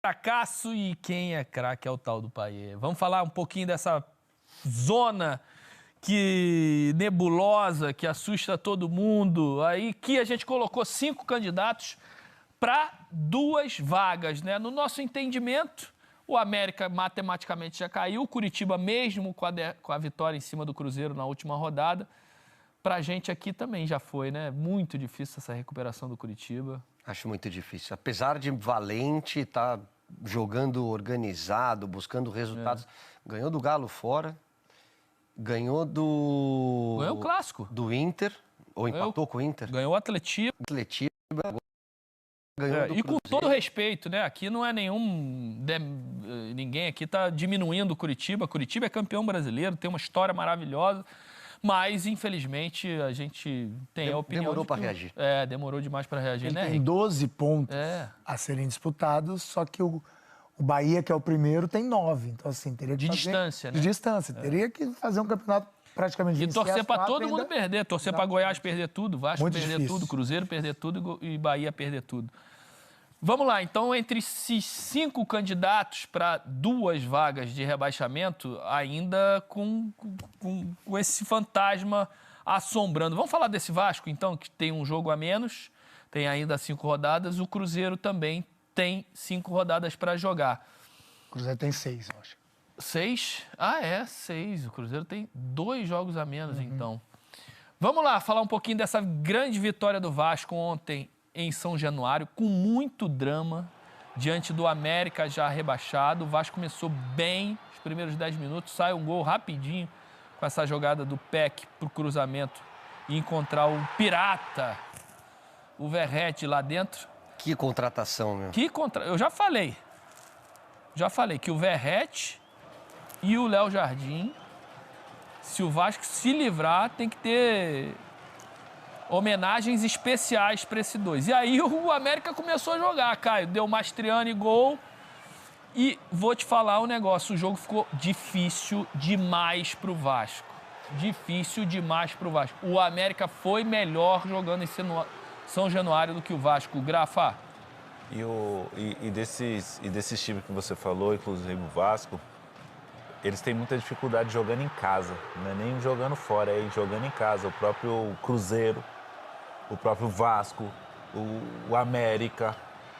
fracasso e quem é craque é o tal do Payet. Vamos falar um pouquinho dessa zona nebulosa, que assusta todo mundo. Aí que a gente colocou 5 candidatos para 2 vagas, né? No nosso entendimento, o América matematicamente já caiu, o Curitiba mesmo com a vitória em cima do Cruzeiro na última rodada. Pra gente aqui também já foi, né? Muito difícil essa recuperação do Curitiba. Acho muito difícil. Apesar de Valente estar jogando organizado, buscando resultados. Ganhou do Galo fora, ganhou Ganhou o Clássico. Do Inter, ou empatou com o Inter. Ganhou o Atletiba. Ganhou do E com Cruzeiro. todo respeito, né? Aqui não é ninguém aqui está diminuindo o Curitiba. Curitiba é campeão brasileiro, tem uma história maravilhosa. Mas, infelizmente, a gente tem a opinião. Demorou para reagir. Demorou demais para reagir, Ele né? tem 12 pontos a serem disputados, só que o Bahia, que é o primeiro, tem 9. Então, assim, teria que de fazer... distância, né? De distância. Teria que fazer um campeonato praticamente... E torcer para todo ainda... mundo perder. Torcer para Goiás perder tudo, Vasco muito perder difícil. tudo, Cruzeiro perder tudo e Bahia perder tudo. Vamos lá, então, entre esses 5 candidatos para 2 vagas de rebaixamento, ainda com esse fantasma assombrando. Vamos falar desse Vasco, então, que tem um jogo a menos, tem ainda 5 rodadas. O Cruzeiro também tem 5 rodadas para jogar. O Cruzeiro tem 6, eu acho. 6? 6. O Cruzeiro tem 2 jogos a menos, então. Vamos lá, falar um pouquinho dessa grande vitória do Vasco ontem em São Januário, com muito drama, diante do América já rebaixado. O Vasco começou bem, os primeiros 10 minutos, sai um gol rapidinho com essa jogada do Peck pro cruzamento e encontrar o pirata, o Verratti lá dentro. Que contratação, meu. Eu já falei que o Verratti e o Léo Jardim, se o Vasco se livrar, tem que ter homenagens especiais para esses 2. E aí o América começou a jogar, Caio. Deu Mastriani gol. E vou te falar um negócio. O jogo ficou difícil demais pro Vasco. Difícil demais pro Vasco. O América foi melhor jogando em São Januário do que o Vasco. Grafa. E desses times que você falou, inclusive o Vasco, eles têm muita dificuldade jogando em casa. Não é nem jogando fora, é jogando em casa. O próprio Cruzeiro, o próprio Vasco, o América.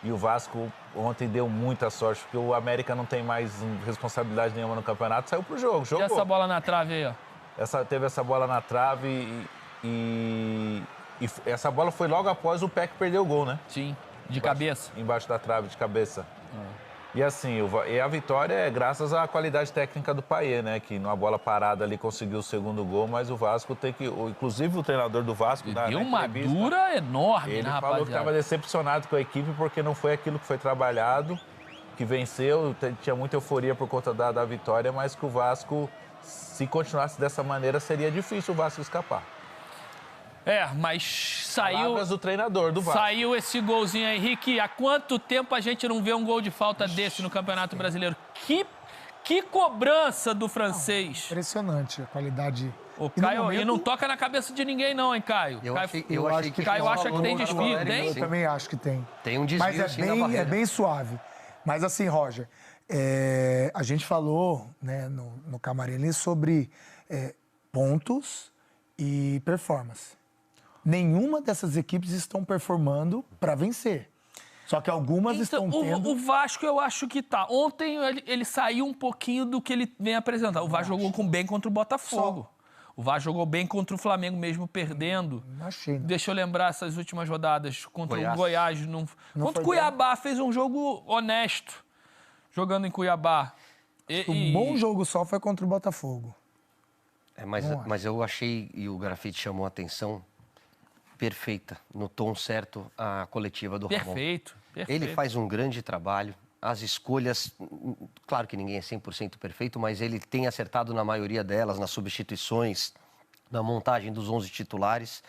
E o Vasco ontem deu muita sorte, porque o América não tem mais responsabilidade nenhuma no campeonato, saiu pro jogo, jogou. E essa bola na trave aí, ó? Teve essa bola na trave e essa bola foi logo após o Peck perder o gol, né? Sim, de cabeça. Embaixo da trave, de cabeça. E assim, a vitória é graças à qualidade técnica do Payet, né? Que numa bola parada ali conseguiu o segundo gol, mas o Vasco tem que... Inclusive o treinador do Vasco... Deu uma dura enorme, ele né, falou rapaziada? que estava decepcionado com a equipe porque não foi aquilo que foi trabalhado, que venceu, tinha muita euforia por conta da vitória, mas que o Vasco, se continuasse dessa maneira, seria difícil o Vasco escapar. Mas saiu... Palavras do treinador do Vasco. Saiu esse golzinho aí, Henrique. Há quanto tempo a gente não vê um gol de falta desse no Campeonato Brasileiro? Que cobrança do francês. Impressionante a qualidade. O Caio, e não toca na cabeça de ninguém não, hein, Caio? Eu achei que Caio acha que tem desvio, tem? Eu também acho que tem. Tem um desvio, mas é bem suave. Mas assim, Roger, a gente falou, né, no camarim ali sobre pontos e performance. Nenhuma dessas equipes estão performando para vencer. Só que algumas estão tendo... O Vasco, eu acho que tá. Ontem ele saiu um pouquinho do que ele vem apresentando. O Vasco jogou bem contra o Botafogo. O Vasco jogou bem contra o Flamengo, mesmo perdendo. Achei. Deixa eu lembrar essas últimas rodadas. Contra o Goiás. Contra o Cuiabá, fez um jogo honesto, jogando em Cuiabá. Um bom jogo só foi contra o Botafogo. Mas eu achei, e o Grafite chamou a atenção, perfeita, no tom certo, a coletiva do Ramon. Perfeito. Ele faz um grande trabalho, as escolhas, claro que ninguém é 100% perfeito, mas ele tem acertado na maioria delas, nas substituições, na montagem dos 11 titulares.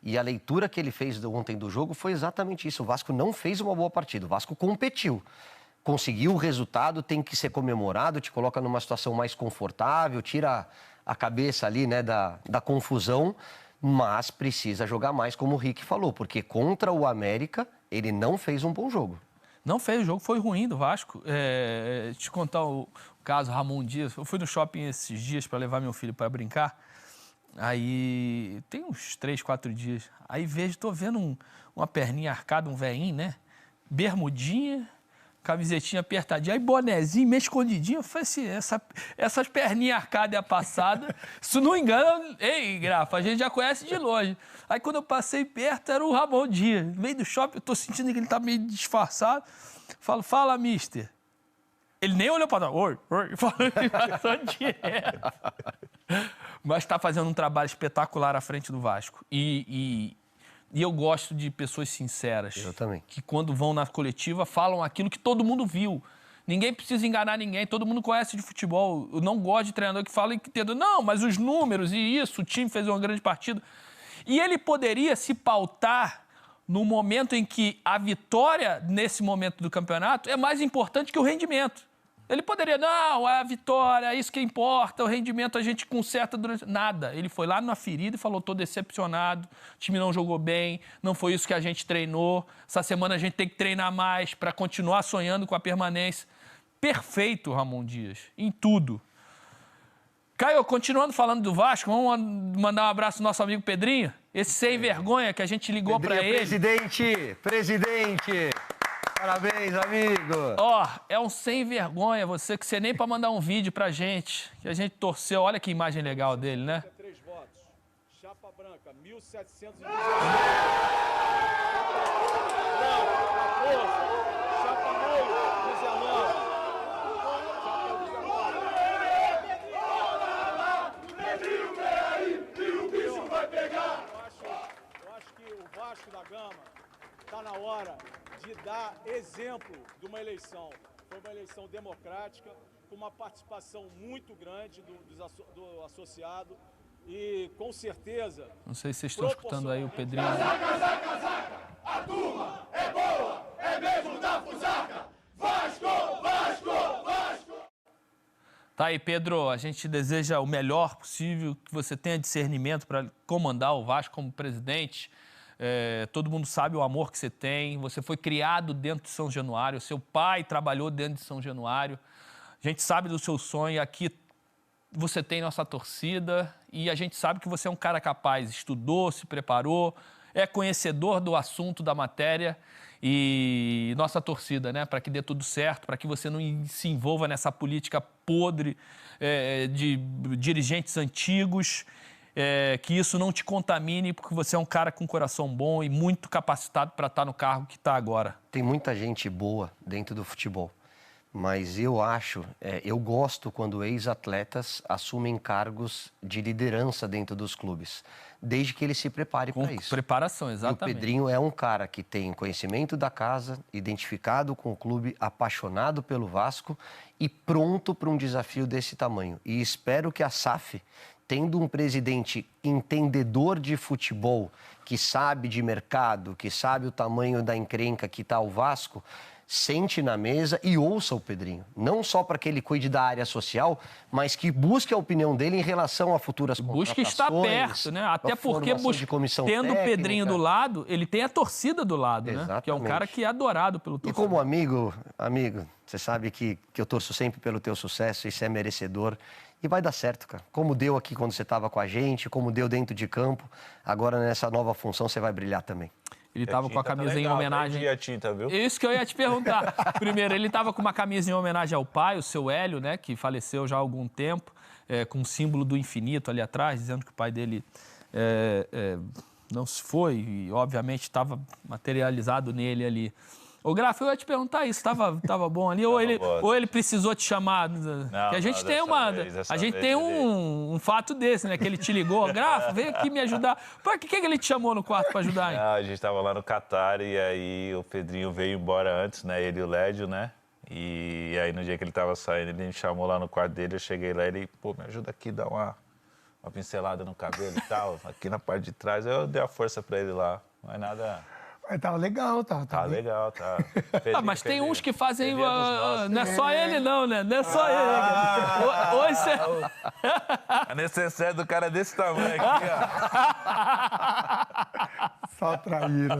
E a leitura que ele fez ontem do jogo foi exatamente isso. O Vasco não fez uma boa partida, o Vasco competiu. Conseguiu o resultado, tem que ser comemorado, te coloca numa situação mais confortável, tira a cabeça ali, né, da confusão, mas precisa jogar mais, como o Rick falou, porque contra o América ele não fez um bom jogo. Não fez, o jogo foi ruim do Vasco. Te contar o caso Ramon Dias. Eu fui no shopping esses dias para levar meu filho para brincar. Aí tem uns 3, 4 dias. Aí tô vendo uma perninha arcada, um veinho, né? Bermudinha, camisetinha apertadinha, aí bonezinho, meio escondidinho. Eu falei assim, essas perninhas arcadas é a passada. Se não engana, ei, Grafa, a gente já conhece de longe. Aí quando eu passei perto, era o Ramon Dias. No meio do shopping, eu tô sentindo que ele tá meio disfarçado. Fala, mister. Ele nem olhou para trás. Oi. Falando que passou direto. Mas está fazendo um trabalho espetacular à frente do Vasco. E eu gosto de pessoas sinceras. Eu também. Que quando vão na coletiva falam aquilo que todo mundo viu. Ninguém precisa enganar ninguém, todo mundo conhece de futebol. Eu não gosto de treinador que fala que tenta, não, mas os números e isso, o time fez uma grande partida. E ele poderia se pautar no momento em que a vitória, nesse momento do campeonato, é mais importante que o rendimento. Ele poderia, não, é a vitória, é isso que importa, o rendimento a gente conserta durante... Nada. Ele foi lá na ferida e falou, estou decepcionado, o time não jogou bem, não foi isso que a gente treinou, essa semana a gente tem que treinar mais para continuar sonhando com a permanência. Perfeito, Ramon Dias, em tudo. Caio, continuando falando do Vasco, vamos mandar um abraço ao nosso amigo Pedrinho, esse sem vergonha que a gente ligou para ele. Presidente! Parabéns, amigo! É um sem vergonha você, que você nem para mandar um vídeo pra gente, que a gente torceu. Olha que imagem legal dele, né? 3 votos. Chapa branca, 1.719. Chapa branca, 19. Eu acho que o Vasco da Gama está na hora de dar exemplo de uma eleição. Foi uma eleição democrática, com uma participação muito grande do associado e, com certeza... Não sei se vocês estão escutando aí o Pedrinho. Casaca, a turma é boa, é mesmo da fusaca. Vasco! Tá aí, Pedro, a gente deseja o melhor possível, que você tenha discernimento para comandar o Vasco como presidente. Todo mundo sabe o amor que você tem, você foi criado dentro de São Januário, seu pai trabalhou dentro de São Januário, a gente sabe do seu sonho, aqui você tem nossa torcida e a gente sabe que você é um cara capaz, estudou, se preparou, é conhecedor do assunto, da matéria e nossa torcida, né, para que dê tudo certo, para que você não se envolva nessa política podre de dirigentes antigos, que isso não te contamine, porque você é um cara com coração bom e muito capacitado para estar no cargo que está agora. Tem muita gente boa dentro do futebol, mas eu gosto quando ex-atletas assumem cargos de liderança dentro dos clubes, desde que ele se prepare para isso. Preparação, exatamente. E o Pedrinho é um cara que tem conhecimento da casa, identificado com o clube, apaixonado pelo Vasco e pronto para um desafio desse tamanho. E espero que a SAF, tendo um presidente entendedor de futebol, que sabe de mercado, que sabe o tamanho da encrenca que está o Vasco, sente na mesa e ouça o Pedrinho. Não só para que ele cuide da área social, mas que busque a opinião dele em relação a futuras contratações. Busque estar perto, né? Até porque tendo o Pedrinho do lado, ele tem a torcida do lado, né? Que é um cara que é adorado pelo torcedor. E como amigo, você sabe que eu torço sempre pelo teu sucesso, isso é merecedor. E vai dar certo, cara. Como deu aqui quando você estava com a gente, como deu dentro de campo, agora nessa nova função você vai brilhar também. Ele estava com a camisa em homenagem... a tinta, viu? Isso que eu ia te perguntar. Primeiro, ele estava com uma camisa em homenagem ao pai, o seu Hélio, né? Que faleceu já há algum tempo, com um símbolo do infinito ali atrás, dizendo que o pai dele não se foi e, obviamente, estava materializado nele ali. Ô, Grafa, eu ia te perguntar isso, tava bom ali? Ou ele precisou te chamar? Não, que a gente tem um fato desse, né? Que ele te ligou, Grafa, vem aqui me ajudar. Por que ele te chamou no quarto para ajudar, hein? Não, a gente tava lá no Catar e aí o Pedrinho veio embora antes, né? Ele e o Lédio, né? E aí no dia que ele tava saindo, ele me chamou lá no quarto dele, eu cheguei lá e ele, pô, me ajuda aqui, dá uma pincelada no cabelo e tal, aqui na parte de trás. Eu dei a força para ele lá, mas nada... Mas tava legal, tá legal, tá. Mas tem uns que fazem... não é só ele, não, né? Não é só ele. Hoje você... A necessaire do cara desse tamanho aqui, ó. Só traíra.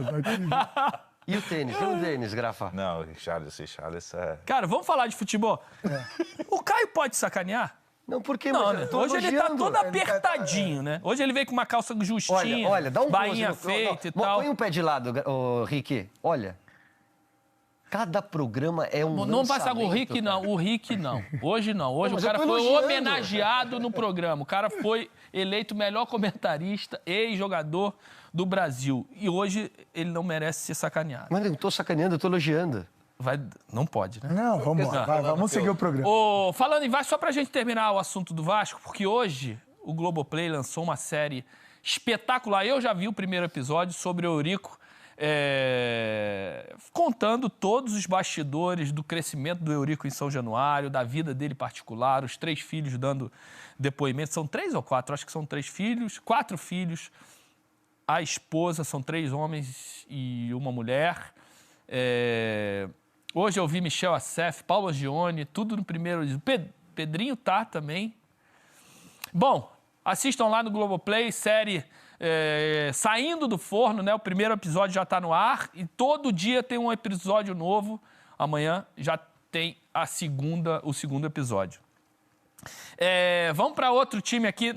E o tênis? E o tênis, Grafa? Não, o Richarlison é... Cara, vamos falar de futebol? O Caio pode sacanear? Não, porque Não, né? Hoje ele tá todo Ele apertadinho, né? Hoje ele veio com uma calça justinha, Olha, dá um bainha close no- feita e não, tal. Põe um pé de lado, ô, Rick. Olha. Cada programa é um Não passa o lançamento, Rick, cara. não. O Rick, não. Hoje não. Hoje Não, o mas eu cara tô foi elogiando. homenageado no programa. O cara foi eleito melhor comentarista e jogador do Brasil. E hoje ele não merece ser sacaneado. Mas eu não tô sacaneando, eu tô elogiando. Não pode, né? Não, vamos lá. Vamos seguir o programa. Falando em Vasco, só pra gente terminar o assunto do Vasco, porque hoje o Globoplay lançou uma série espetacular. Eu já vi o primeiro episódio sobre o Eurico, contando todos os bastidores do crescimento do Eurico em São Januário, da vida dele particular, os 3 filhos dando depoimento. São 3 ou 4? Acho que são 3 filhos, 4 filhos. A esposa, são 3 homens e uma mulher. Hoje eu vi Michel Assef, Paulo Angione, tudo no primeiro. Pedrinho tá também. Bom, assistam lá no Globoplay, série saindo do forno, né? O primeiro episódio já tá no ar e todo dia tem um episódio novo. Amanhã já tem o segundo episódio. Vamos para outro time aqui.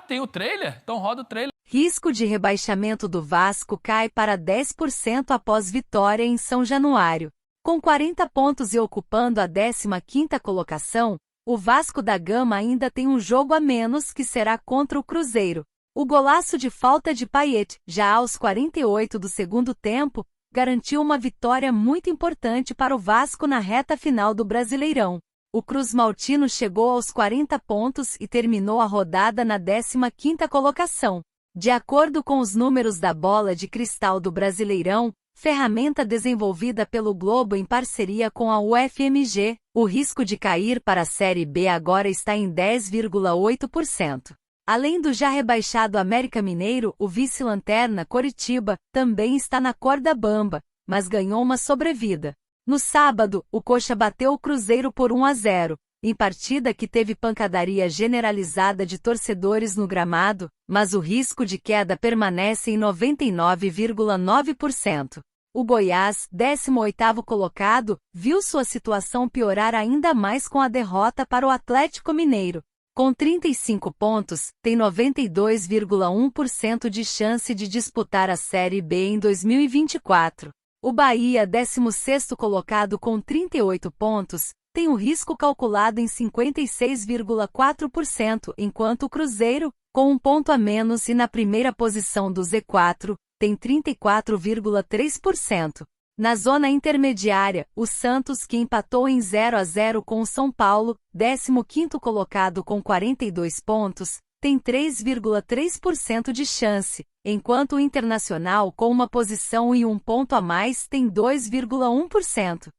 Tem o trailer? Então roda o trailer. Risco de rebaixamento do Vasco cai para 10% após vitória em São Januário. Com 40 pontos e ocupando a 15ª colocação, o Vasco da Gama ainda tem um jogo a menos que será contra o Cruzeiro. O golaço de falta de Payet, já aos 48 do segundo tempo, garantiu uma vitória muito importante para o Vasco na reta final do Brasileirão. O Cruz Maltino chegou aos 40 pontos e terminou a rodada na 15ª colocação. De acordo com os números da Bola de Cristal do Brasileirão, ferramenta desenvolvida pelo Globo em parceria com a UFMG, o risco de cair para a Série B agora está em 10,8%. Além do já rebaixado América Mineiro, o vice-lanterna Coritiba também está na corda bamba, mas ganhou uma sobrevida. No sábado, o Coxa bateu o Cruzeiro por 1-0. Em partida que teve pancadaria generalizada de torcedores no gramado, mas o risco de queda permanece em 99,9%. O Goiás, 18º colocado, viu sua situação piorar ainda mais com a derrota para o Atlético Mineiro. Com 35 pontos, tem 92,1% de chance de disputar a Série B em 2024. O Bahia, 16º colocado com 38 pontos, tem o risco calculado em 56,4%, enquanto o Cruzeiro, com um ponto a menos e na primeira posição do Z4, tem 34,3%. Na zona intermediária, o Santos, que empatou em 0-0 com o São Paulo, 15º colocado com 42 pontos, tem 3,3% de chance, enquanto o Internacional, com uma posição e um ponto a mais, tem 2,1%.